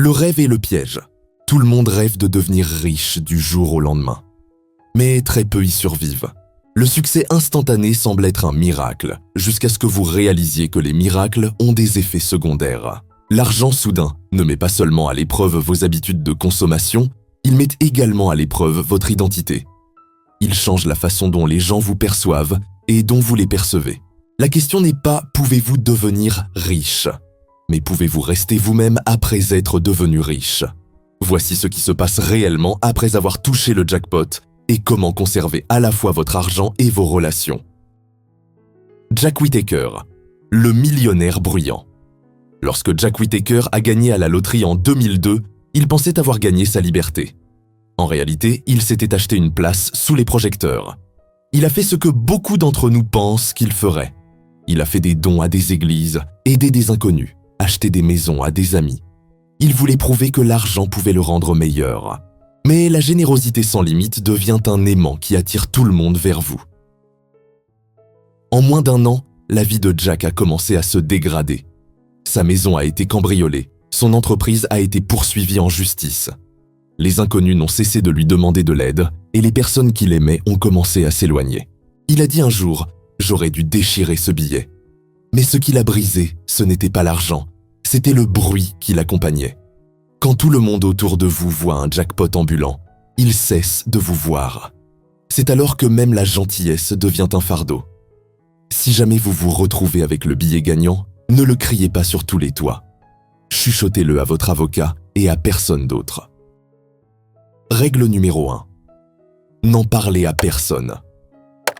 Le rêve est le piège. Tout le monde rêve de devenir riche du jour au lendemain. Mais très peu y survivent. Le succès instantané semble être un miracle, jusqu'à ce que vous réalisiez que les miracles ont des effets secondaires. L'argent soudain ne met pas seulement à l'épreuve vos habitudes de consommation, il met également à l'épreuve votre identité. Il change la façon dont les gens vous perçoivent et dont vous les percevez. La question n'est pas « pouvez-vous devenir riche ?» mais « pouvez-vous rester vous-même après être devenu riche ?» Voici ce qui se passe réellement après avoir touché le jackpot et comment conserver à la fois votre argent et vos relations. Jack Whittaker, le millionnaire bruyant. Lorsque Jack Whittaker a gagné à la loterie en 2002, il pensait avoir gagné sa liberté. En réalité, il s'était acheté une place sous les projecteurs. Il a fait ce que beaucoup d'entre nous pensent qu'il ferait. Il a fait des dons à des églises, aidé des inconnus, acheté des maisons à des amis. Il voulait prouver que l'argent pouvait le rendre meilleur. Mais la générosité sans limite devient un aimant qui attire tout le monde vers vous. En moins d'1 an, la vie de Jack a commencé à se dégrader. Sa maison a été cambriolée, son entreprise a été poursuivie en justice. Les inconnus n'ont cessé de lui demander de l'aide et les personnes qu'il aimait ont commencé à s'éloigner. Il a dit un jour « J'aurais dû déchirer ce billet ». Mais ce qui l'a brisé, ce n'était pas l'argent, c'était le bruit qui l'accompagnait. Quand tout le monde autour de vous voit un jackpot ambulant, il cesse de vous voir. C'est alors que même la gentillesse devient un fardeau. Si jamais vous vous retrouvez avec le billet gagnant, ne le criez pas sur tous les toits. Chuchotez-le à votre avocat et à personne d'autre. Règle numéro 1. N'en parlez à personne.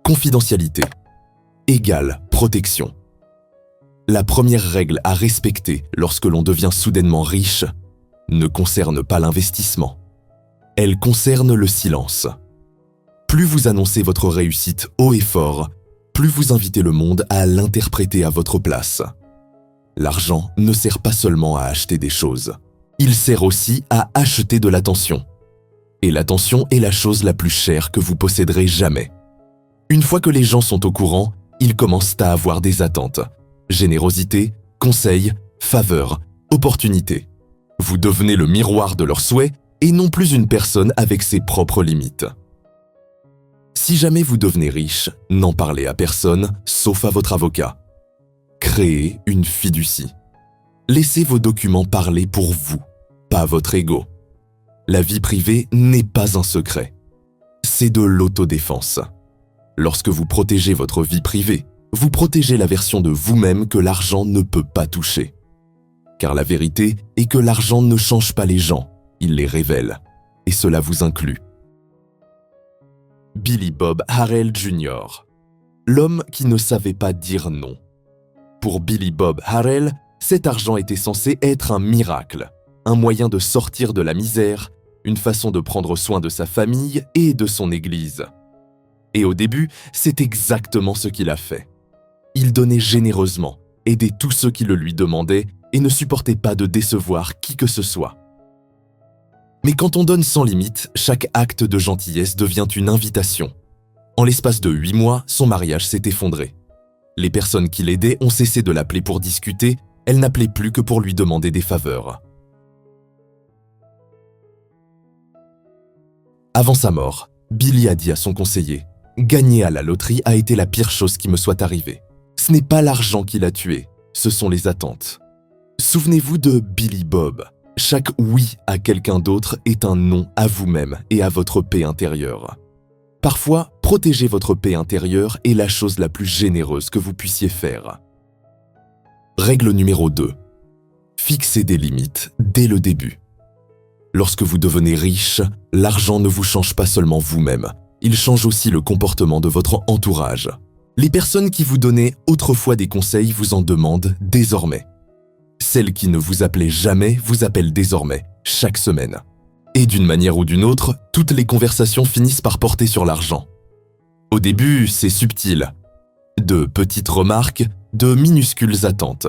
Confidentialité égale protection. La première règle à respecter lorsque l'on devient soudainement riche ne concerne pas l'investissement. Elle concerne le silence. Plus vous annoncez votre réussite haut et fort, plus vous invitez le monde à l'interpréter à votre place. L'argent ne sert pas seulement à acheter des choses. Il sert aussi à acheter de l'attention. Et l'attention est la chose la plus chère que vous posséderez jamais. Une fois que les gens sont au courant, ils commencent à avoir des attentes. Générosité, conseils, faveurs, opportunités. Vous devenez le miroir de leurs souhaits et non plus une personne avec ses propres limites. Si jamais vous devenez riche, n'en parlez à personne, sauf à votre avocat. Créez une fiducie. Laissez vos documents parler pour vous, pas votre ego. La vie privée n'est pas un secret. C'est de l'autodéfense. Lorsque vous protégez votre vie privée, vous protégez la version de vous-même que l'argent ne peut pas toucher. Car la vérité est que l'argent ne change pas les gens, il les révèle. Et cela vous inclut. Billy Bob Harrell Jr., l'homme qui ne savait pas dire non. Pour Billy Bob Harrell, cet argent était censé être un miracle, un moyen de sortir de la misère, une façon de prendre soin de sa famille et de son église. Et au début, c'est exactement ce qu'il a fait. Il donnait généreusement, aidait tous ceux qui le lui demandaient et ne supportait pas de décevoir qui que ce soit. Mais quand on donne sans limite, chaque acte de gentillesse devient une invitation. En l'espace de 8 mois, son mariage s'est effondré. Les personnes qui l'aidaient ont cessé de l'appeler pour discuter, elles n'appelaient plus que pour lui demander des faveurs. Avant sa mort, Billy a dit à son conseiller « Gagner à la loterie a été la pire chose qui me soit arrivée. Ce n'est pas l'argent qui l'a tué, ce sont les attentes. » Souvenez-vous de Billy Bob. Chaque oui à quelqu'un d'autre est un non à vous-même et à votre paix intérieure. Parfois, protéger votre paix intérieure est la chose la plus généreuse que vous puissiez faire. Règle numéro 2. Fixez des limites dès le début. Lorsque vous devenez riche, l'argent ne vous change pas seulement vous-même, il change aussi le comportement de votre entourage. Les personnes qui vous donnaient autrefois des conseils vous en demandent désormais. Celles qui ne vous appelaient jamais vous appellent désormais, chaque semaine. Et d'une manière ou d'une autre, toutes les conversations finissent par porter sur l'argent. Au début, c'est subtil. De petites remarques, de minuscules attentes.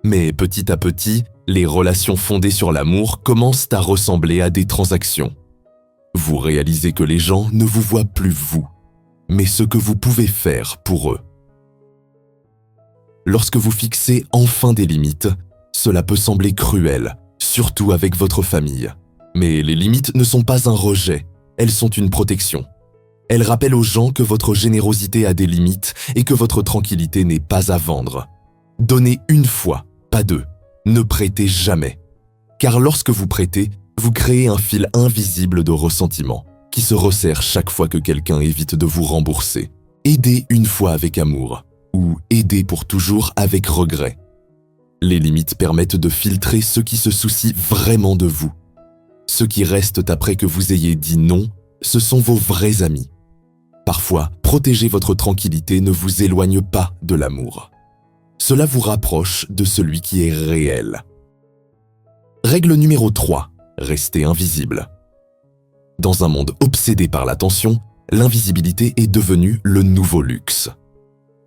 Mais petit à petit, les relations fondées sur l'amour commencent à ressembler à des transactions. Vous réalisez que les gens ne vous voient plus vous, mais ce que vous pouvez faire pour eux. Lorsque vous fixez enfin des limites, cela peut sembler cruel, surtout avec votre famille. Mais les limites ne sont pas un rejet, elles sont une protection. Elles rappellent aux gens que votre générosité a des limites et que votre tranquillité n'est pas à vendre. Donnez une fois, pas deux. Ne prêtez jamais. Car lorsque vous prêtez, vous créez un fil invisible de ressentiment qui se resserre chaque fois que quelqu'un évite de vous rembourser. Aidez une fois avec amour ou aidez pour toujours avec regret. Les limites permettent de filtrer ceux qui se soucient vraiment de vous. Ceux qui restent après que vous ayez dit non, ce sont vos vrais amis. Parfois, protéger votre tranquillité ne vous éloigne pas de l'amour. Cela vous rapproche de celui qui est réel. Règle numéro 3. Restez invisible. Dans un monde obsédé par l'attention, l'invisibilité est devenue le nouveau luxe.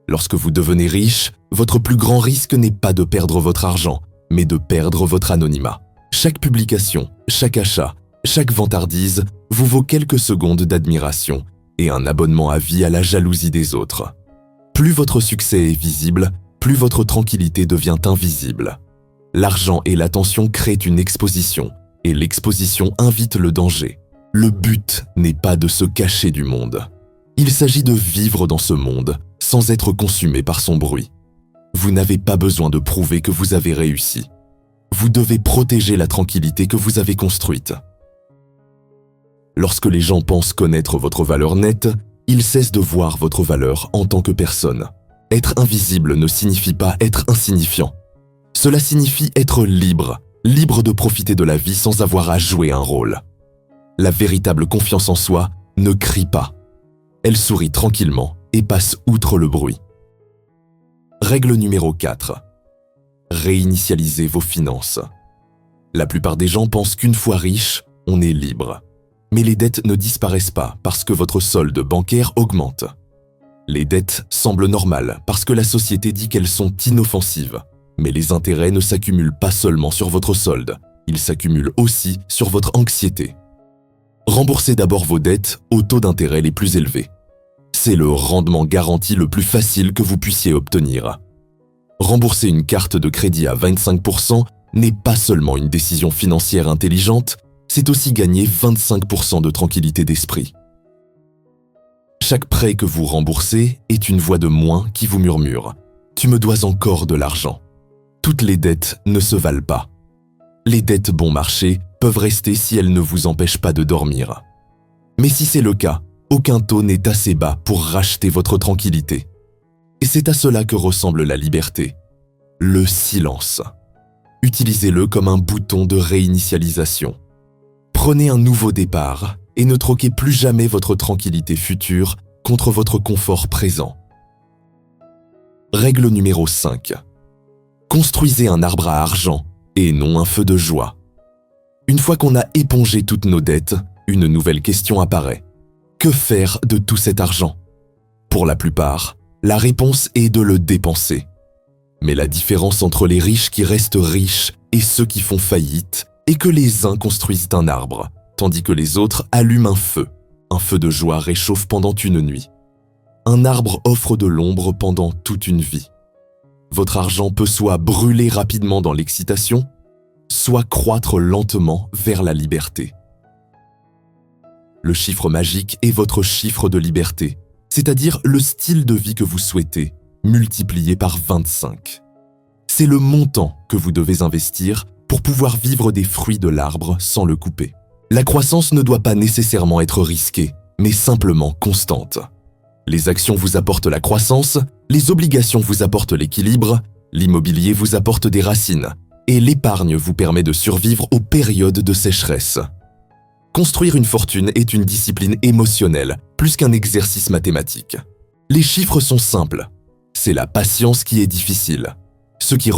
Lorsque vous devenez riche, votre plus grand risque n'est pas de perdre votre argent, mais de perdre votre anonymat. Chaque publication, chaque achat, chaque vantardise vous vaut quelques secondes d'admiration et un abonnement à vie à la jalousie des autres. Plus votre succès est visible, plus votre tranquillité devient invisible. L'argent et l'attention créent une exposition, et l'exposition invite le danger. Le but n'est pas de se cacher du monde. Il s'agit de vivre dans ce monde, sans être consumé par son bruit. Vous n'avez pas besoin de prouver que vous avez réussi. Vous devez protéger la tranquillité que vous avez construite. Lorsque les gens pensent connaître votre valeur nette, ils cessent de voir votre valeur en tant que personne. Être invisible ne signifie pas être insignifiant. Cela signifie être libre, libre de profiter de la vie sans avoir à jouer un rôle. La véritable confiance en soi ne crie pas. Elle sourit tranquillement et passe outre le bruit. Règle numéro 4. Réinitialisez vos finances. La plupart des gens pensent qu'une fois riche, on est libre. Mais les dettes ne disparaissent pas parce que votre solde bancaire augmente. Les dettes semblent normales parce que la société dit qu'elles sont inoffensives. Mais les intérêts ne s'accumulent pas seulement sur votre solde, ils s'accumulent aussi sur votre anxiété. Remboursez d'abord vos dettes aux taux d'intérêt les plus élevés. C'est le rendement garanti le plus facile que vous puissiez obtenir. Rembourser une carte de crédit à 25% n'est pas seulement une décision financière intelligente, c'est aussi gagner 25% de tranquillité d'esprit. Chaque prêt que vous remboursez est une voix de moins qui vous murmure « Tu me dois encore de l'argent ». Toutes les dettes ne se valent pas. Les dettes bon marché peuvent rester si elles ne vous empêchent pas de dormir. Mais si c'est le cas, aucun taux n'est assez bas pour racheter votre tranquillité. Et c'est à cela que ressemble la liberté. Le silence. Utilisez-le comme un bouton de réinitialisation. Prenez un nouveau départ et ne troquez plus jamais votre tranquillité future contre votre confort présent. Règle numéro 5. Construisez un arbre à argent et non un feu de joie. Une fois qu'on a épongé toutes nos dettes, une nouvelle question apparaît. Que faire de tout cet argent? Pour la plupart, la réponse est de le dépenser. Mais la différence entre les riches qui restent riches et ceux qui font faillite est que les uns construisent un arbre, tandis que les autres allument un feu. Un feu de joie réchauffe pendant une nuit. Un arbre offre de l'ombre pendant toute une vie. Votre argent peut soit brûler rapidement dans l'excitation, soit croître lentement vers la liberté. Le chiffre magique est votre chiffre de liberté, c'est-à-dire le style de vie que vous souhaitez, multiplié par 25. C'est le montant que vous devez investir pour pouvoir vivre des fruits de l'arbre sans le couper. La croissance ne doit pas nécessairement être risquée, mais simplement constante. Les actions vous apportent la croissance, les obligations vous apportent l'équilibre, l'immobilier vous apporte des racines, et l'épargne vous permet de survivre aux périodes de sécheresse. Construire une fortune est une discipline émotionnelle, plus qu'un exercice mathématique. Les chiffres sont simples. C'est la patience qui est difficile. Ceux qui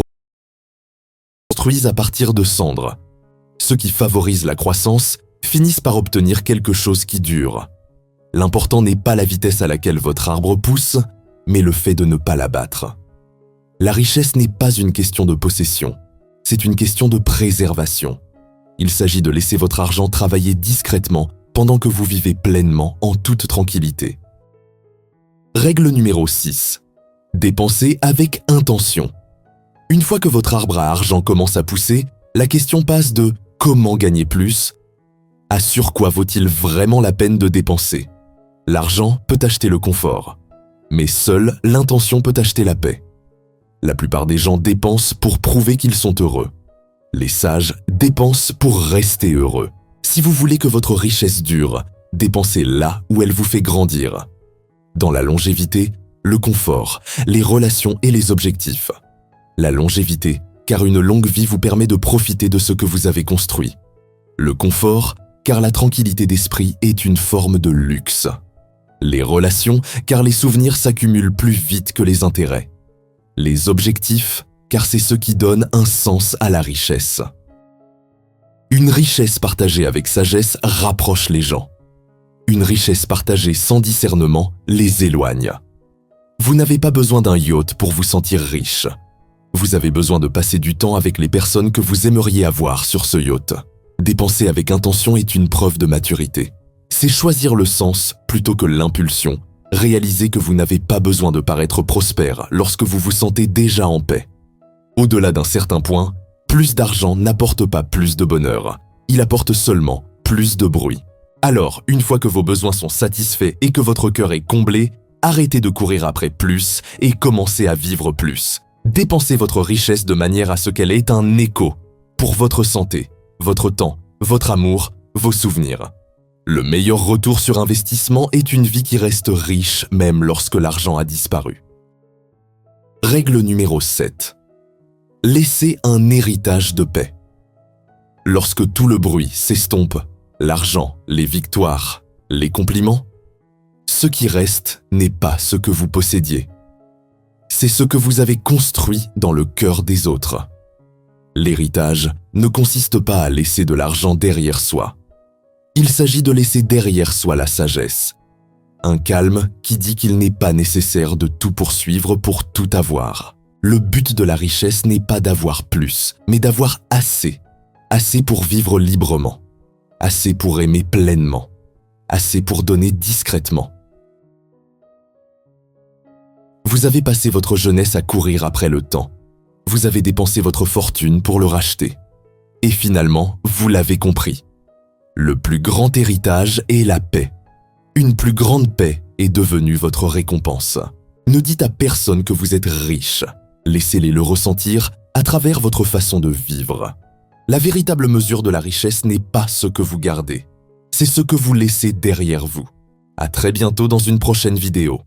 construisent à partir de cendres. Ceux qui favorisent la croissance finissent par obtenir quelque chose qui dure. L'important n'est pas la vitesse à laquelle votre arbre pousse, mais le fait de ne pas l'abattre. La richesse n'est pas une question de possession, c'est une question de préservation. Il s'agit de laisser votre argent travailler discrètement pendant que vous vivez pleinement en toute tranquillité. Règle numéro 6. Dépensez avec intention. Une fois que votre arbre à argent commence à pousser, La question passe de « comment gagner plus ?» à « sur quoi vaut-il vraiment la peine de dépenser ?» L'argent peut acheter le confort, mais seule l'intention peut acheter la paix. La plupart des gens dépensent pour prouver qu'ils sont heureux. Les sages dépensent pour rester heureux. Si vous voulez que votre richesse dure, dépensez là où elle vous fait grandir. Dans la longévité, le confort, les relations et les objectifs. La longévité, car une longue vie vous permet de profiter de ce que vous avez construit. Le confort, car la tranquillité d'esprit est une forme de luxe. Les relations, car les souvenirs s'accumulent plus vite que les intérêts. Les objectifs, car c'est ce qui donne un sens à la richesse. Une richesse partagée avec sagesse rapproche les gens. Une richesse partagée sans discernement les éloigne. Vous n'avez pas besoin d'un yacht pour vous sentir riche. Vous avez besoin de passer du temps avec les personnes que vous aimeriez avoir sur ce yacht. Dépenser avec intention est une preuve de maturité. C'est choisir le sens plutôt que l'impulsion. Réalisez que vous n'avez pas besoin de paraître prospère lorsque vous vous sentez déjà en paix. Au-delà d'un certain point, plus d'argent n'apporte pas plus de bonheur. Il apporte seulement plus de bruit. Alors, une fois que vos besoins sont satisfaits et que votre cœur est comblé, arrêtez de courir après plus et commencez à vivre plus. Dépensez votre richesse de manière à ce qu'elle ait un écho pour votre santé, votre temps, votre amour, vos souvenirs. Le meilleur retour sur investissement est une vie qui reste riche même lorsque l'argent a disparu. Règle numéro 7. Laissez un héritage de paix. Lorsque tout le bruit s'estompe, l'argent, les victoires, les compliments, ce qui reste n'est pas ce que vous possédiez. C'est ce que vous avez construit dans le cœur des autres. L'héritage ne consiste pas à laisser de l'argent derrière soi. Il s'agit de laisser derrière soi la sagesse. Un calme qui dit qu'il n'est pas nécessaire de tout poursuivre pour tout avoir. Le but de la richesse n'est pas d'avoir plus, mais d'avoir assez. Assez pour vivre librement. Assez pour aimer pleinement. Assez pour donner discrètement. Vous avez passé votre jeunesse à courir après le temps. Vous avez dépensé votre fortune pour le racheter. Et finalement, vous l'avez compris. Le plus grand héritage est la paix. Une plus grande paix est devenue votre récompense. Ne dites à personne que vous êtes riche. Laissez-les le ressentir à travers votre façon de vivre. La véritable mesure de la richesse n'est pas ce que vous gardez. C'est ce que vous laissez derrière vous. À très bientôt dans une prochaine vidéo.